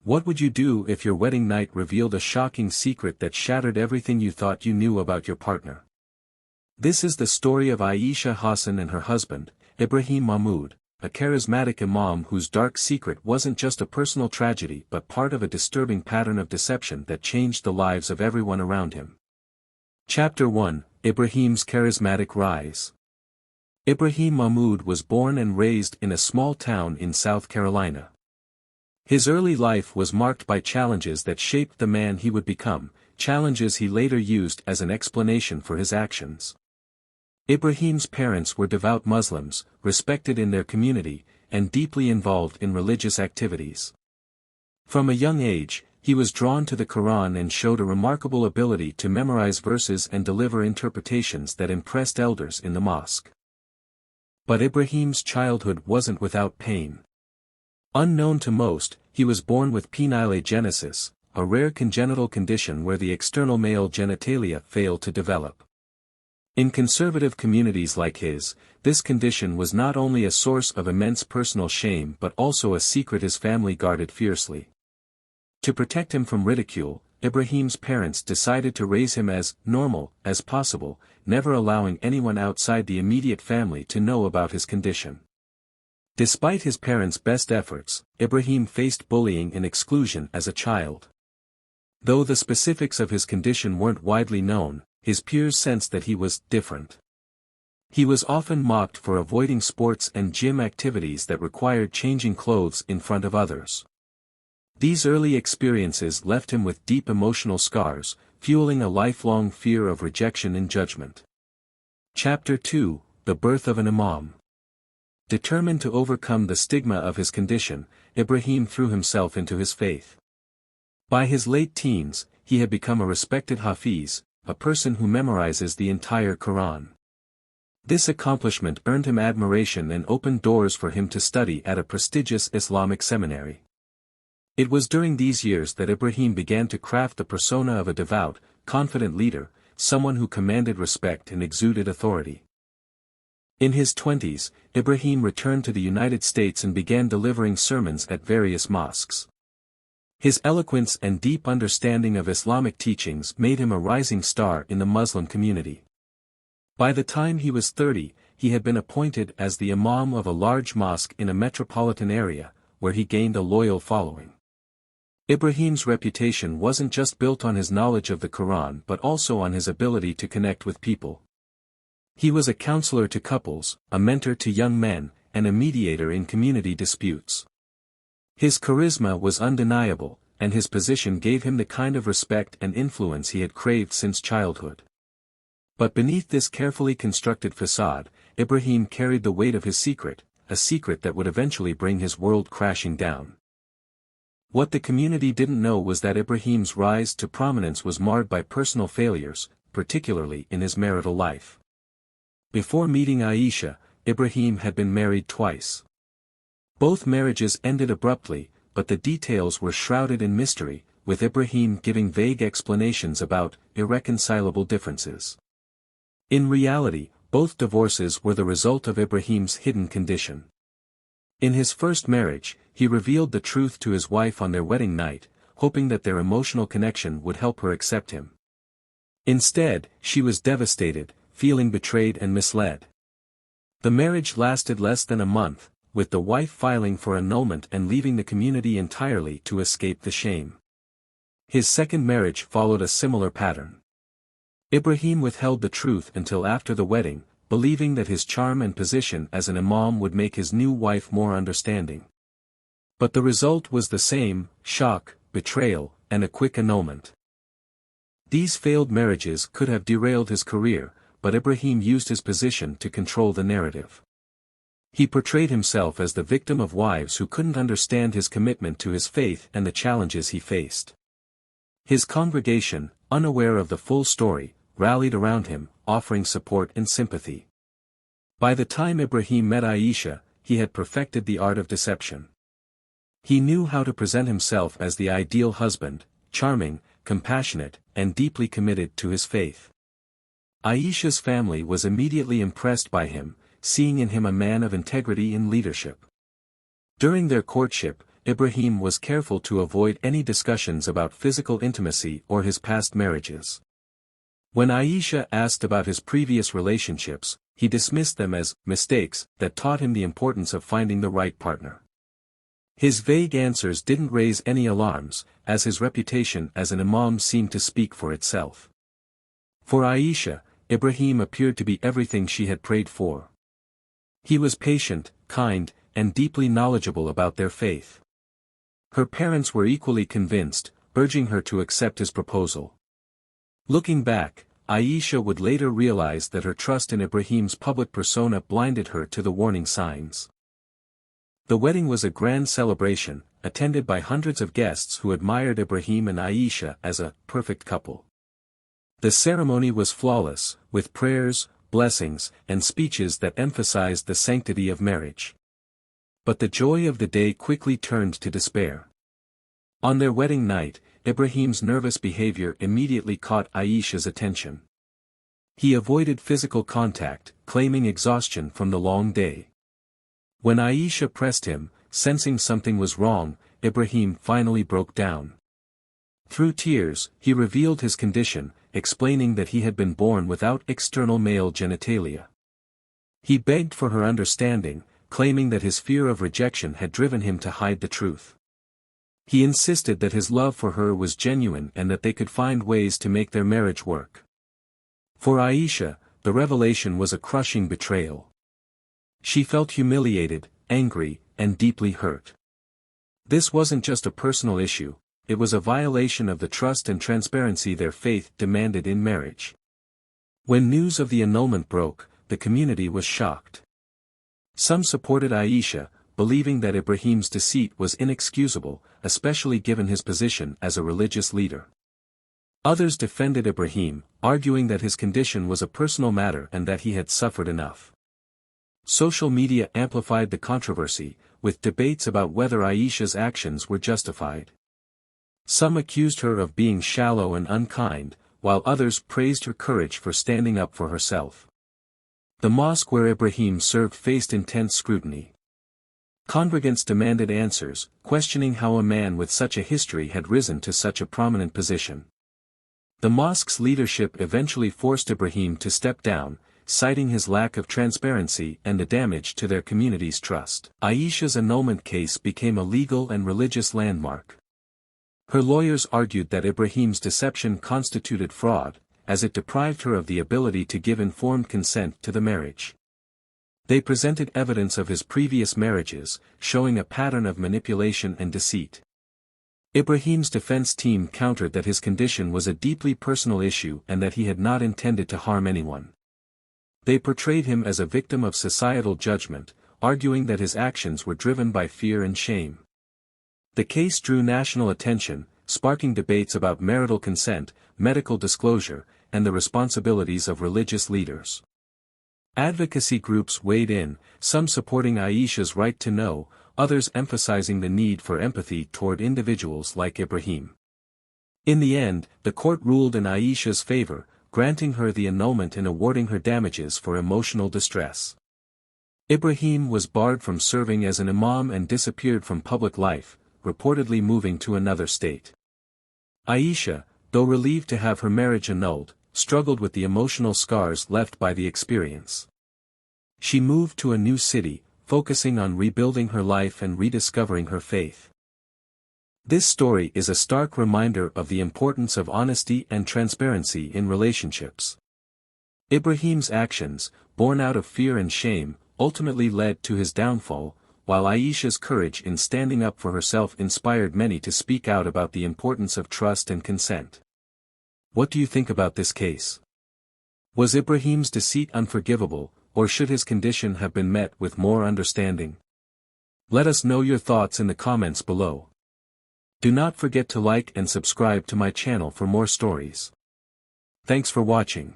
What would you do if your wedding night revealed a shocking secret that shattered everything you thought you knew about your partner? This is the story of Aisha Hassan and her husband, Ibrahim Mahmoud, a charismatic imam whose dark secret wasn't just a personal tragedy but part of a disturbing pattern of deception that changed the lives of everyone around him. Chapter 1: Ibrahim's Charismatic Rise. Ibrahim Mahmoud was born and raised in a small town in South Carolina. His early life was marked by challenges that shaped the man he would become, challenges he later used as an explanation for his actions. Ibrahim's parents were devout Muslims, respected in their community, and deeply involved in religious activities. From a young age, he was drawn to the Quran and showed a remarkable ability to memorize verses and deliver interpretations that impressed elders in the mosque. But Ibrahim's childhood wasn't without pain. Unknown to most, he was born with penile agenesis, a rare congenital condition where the external male genitalia fail to develop. In conservative communities like his, this condition was not only a source of immense personal shame but also a secret his family guarded fiercely. To protect him from ridicule, Ibrahim's parents decided to raise him as normal as possible, never allowing anyone outside the immediate family to know about his condition. Despite his parents' best efforts, Ibrahim faced bullying and exclusion as a child. Though the specifics of his condition weren't widely known, his peers sensed that he was different. He was often mocked for avoiding sports and gym activities that required changing clothes in front of others. These early experiences left him with deep emotional scars, fueling a lifelong fear of rejection and judgment. Chapter 2: The Birth of an Imam. Determined to overcome the stigma of his condition, Ibrahim threw himself into his faith. By his late teens, he had become a respected hafiz, a person who memorizes the entire Quran. This accomplishment earned him admiration and opened doors for him to study at a prestigious Islamic seminary. It was during these years that Ibrahim began to craft the persona of a devout, confident leader, someone who commanded respect and exuded authority. In his 20s, Ibrahim returned to the United States and began delivering sermons at various mosques. His eloquence and deep understanding of Islamic teachings made him a rising star in the Muslim community. By the time he was 30, he had been appointed as the imam of a large mosque in a metropolitan area, where he gained a loyal following. Ibrahim's reputation wasn't just built on his knowledge of the Quran but also on his ability to connect with people. He was a counselor to couples, a mentor to young men, and a mediator in community disputes. His charisma was undeniable, and his position gave him the kind of respect and influence he had craved since childhood. But beneath this carefully constructed facade, Ibrahim carried the weight of his secret, a secret that would eventually bring his world crashing down. What the community didn't know was that Ibrahim's rise to prominence was marred by personal failures, particularly in his marital life. Before meeting Aisha, Ibrahim had been married twice. Both marriages ended abruptly, but the details were shrouded in mystery, with Ibrahim giving vague explanations about irreconcilable differences. In reality, both divorces were the result of Ibrahim's hidden condition. In his first marriage, he revealed the truth to his wife on their wedding night, hoping that their emotional connection would help her accept him. Instead, she was devastated, feeling betrayed and misled. The marriage lasted less than a month, with the wife filing for annulment and leaving the community entirely to escape the shame. His second marriage followed a similar pattern. Ibrahim withheld the truth until after the wedding, believing that his charm and position as an imam would make his new wife more understanding. But the result was the same: shock, betrayal, and a quick annulment. These failed marriages could have derailed his career, but Ibrahim used his position to control the narrative. He portrayed himself as the victim of wives who couldn't understand his commitment to his faith and the challenges he faced. His congregation, unaware of the full story, rallied around him, offering support and sympathy. By the time Ibrahim met Aisha, he had perfected the art of deception. He knew how to present himself as the ideal husband, charming, compassionate, and deeply committed to his faith. Aisha's family was immediately impressed by him, seeing in him a man of integrity and leadership. During their courtship, Ibrahim was careful to avoid any discussions about physical intimacy or his past marriages. When Aisha asked about his previous relationships, he dismissed them as mistakes that taught him the importance of finding the right partner. His vague answers didn't raise any alarms, as his reputation as an imam seemed to speak for itself. For Aisha, Ibrahim appeared to be everything she had prayed for. He was patient, kind, and deeply knowledgeable about their faith. Her parents were equally convinced, urging her to accept his proposal. Looking back, Aisha would later realize that her trust in Ibrahim's public persona blinded her to the warning signs. The wedding was a grand celebration, attended by hundreds of guests who admired Ibrahim and Aisha as a perfect couple. The ceremony was flawless, with prayers, blessings, and speeches that emphasized the sanctity of marriage. But the joy of the day quickly turned to despair. On their wedding night, Ibrahim's nervous behavior immediately caught Aisha's attention. He avoided physical contact, claiming exhaustion from the long day. When Aisha pressed him, sensing something was wrong, Ibrahim finally broke down. Through tears, he revealed his condition, explaining that he had been born without external male genitalia. He begged for her understanding, claiming that his fear of rejection had driven him to hide the truth. He insisted that his love for her was genuine and that they could find ways to make their marriage work. For Aisha, the revelation was a crushing betrayal. She felt humiliated, angry, and deeply hurt. This wasn't just a personal issue, it was a violation of the trust and transparency their faith demanded in marriage. When news of the annulment broke, the community was shocked. Some supported Aisha, believing that Ibrahim's deceit was inexcusable, especially given his position as a religious leader. Others defended Ibrahim, arguing that his condition was a personal matter and that he had suffered enough. Social media amplified the controversy, with debates about whether Aisha's actions were justified. Some accused her of being shallow and unkind, while others praised her courage for standing up for herself. The mosque where Ibrahim served faced intense scrutiny. Congregants demanded answers, questioning how a man with such a history had risen to such a prominent position. The mosque's leadership eventually forced Ibrahim to step down, citing his lack of transparency and the damage to their community's trust. Aisha's annulment case became a legal and religious landmark. Her lawyers argued that Ibrahim's deception constituted fraud, as it deprived her of the ability to give informed consent to the marriage. They presented evidence of his previous marriages, showing a pattern of manipulation and deceit. Ibrahim's defense team countered that his condition was a deeply personal issue and that he had not intended to harm anyone. They portrayed him as a victim of societal judgment, arguing that his actions were driven by fear and shame. The case drew national attention, sparking debates about marital consent, medical disclosure, and the responsibilities of religious leaders. Advocacy groups weighed in, some supporting Aisha's right to know, others emphasizing the need for empathy toward individuals like Ibrahim. In the end, the court ruled in Aisha's favor, granting her the annulment and awarding her damages for emotional distress. Ibrahim was barred from serving as an imam and disappeared from public life, reportedly moving to another state. Aisha, though relieved to have her marriage annulled, struggled with the emotional scars left by the experience. She moved to a new city, focusing on rebuilding her life and rediscovering her faith. This story is a stark reminder of the importance of honesty and transparency in relationships. Ibrahim's actions, born out of fear and shame, ultimately led to his downfall, while Aisha's courage in standing up for herself inspired many to speak out about the importance of trust and consent. What do you think about this case? Was Ibrahim's deceit unforgivable, or should his condition have been met with more understanding? Let us know your thoughts in the comments below. Do not forget to like and subscribe to my channel for more stories. Thanks for watching.